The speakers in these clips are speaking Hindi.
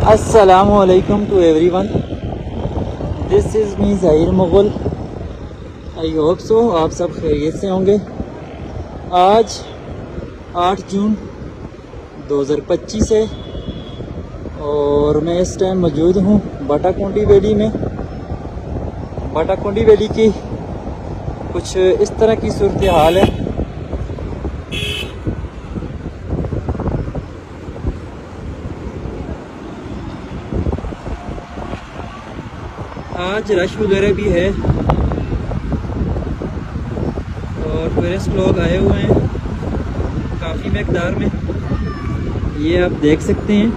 Assalamualaikum to everyone. This is me Zaheer Mughal. I hope so आप सब खैरियत से होंगे. आज 8 जून 2025 है और मैं इस टाइम मौजूद हूँ बाटाकुंडी वैली में. बाटाकुंडी वैली की कुछ इस तरह की सूरत हाल है. आज रश वगैरह भी है और टूरिस्ट लोग आए हुए हैं काफ़ी मकदार में. ये आप देख सकते हैं.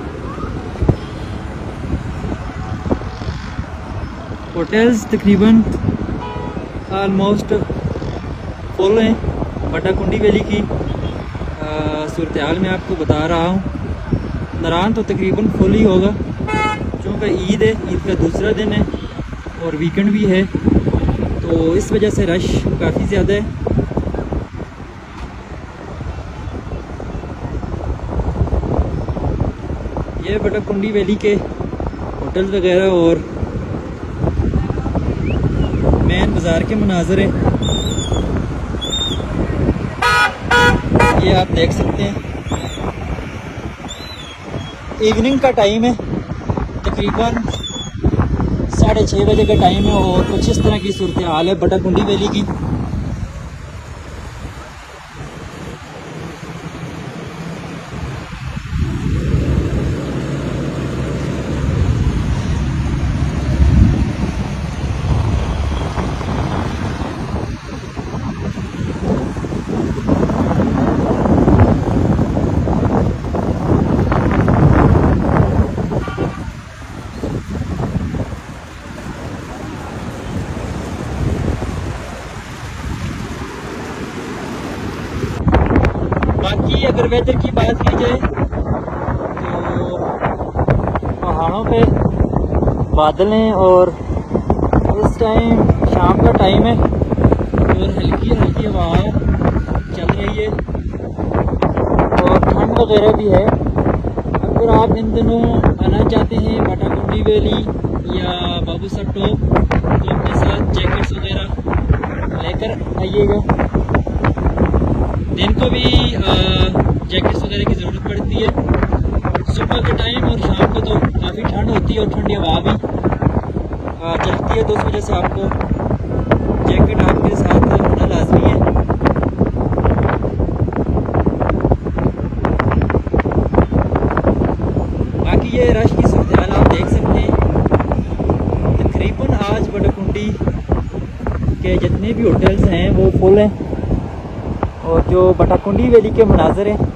होटल्स तकरीबन आलमोस्ट फुल हैं. बाटाकुंडी वैली की सूरत हाल मैं आपको बता रहा हूँ. नरान तो तकरीबन फुल ही होगा क्योंकि ईद है. ईद का दूसरा दिन है और वीकेंड भी है तो इस वजह से रश काफ़ी ज़्यादा है. ये बाटाकुंडी वैली के होटल वगैरह और मेन बाज़ार के मनाज़र हैं. ये आप देख सकते हैं. इवनिंग का टाइम है. तकरीबन 6:30 बजे का टाइम है और कुछ इस तरह की सूरत हाल है बाटाकुंडी वैली की. बाकी अगर वेदर की बात की जाए तो पहाड़ों पे बादल हैं और इस टाइम शाम का टाइम है और हल्की हल्की हवा चल रही है और ठंड वगैरह भी है. अगर आप इन दिनों आना चाहते हैं बाटाकुंडी वैली या बाबूसर टॉप तो अपने साथ जैकेट्स वगैरह लेकर आइएगा. दिन को भी जैकेट्स वगैरह की ज़रूरत पड़ती है. सुबह के टाइम और शाम को तो काफ़ी ठंड होती है और ठंडी हवा भी चलती है तो उस वजह से आपको जैकेट आपके साथ होना लाजमी है. बाकी ये रश की सूरत हाल आप देख सकते हैं. तकरीबन आज बाटाकुंडी के जितने भी होटल्स हैं वो फुल हैं और जो बाटाकुंडी वैली के मनाज़र हैं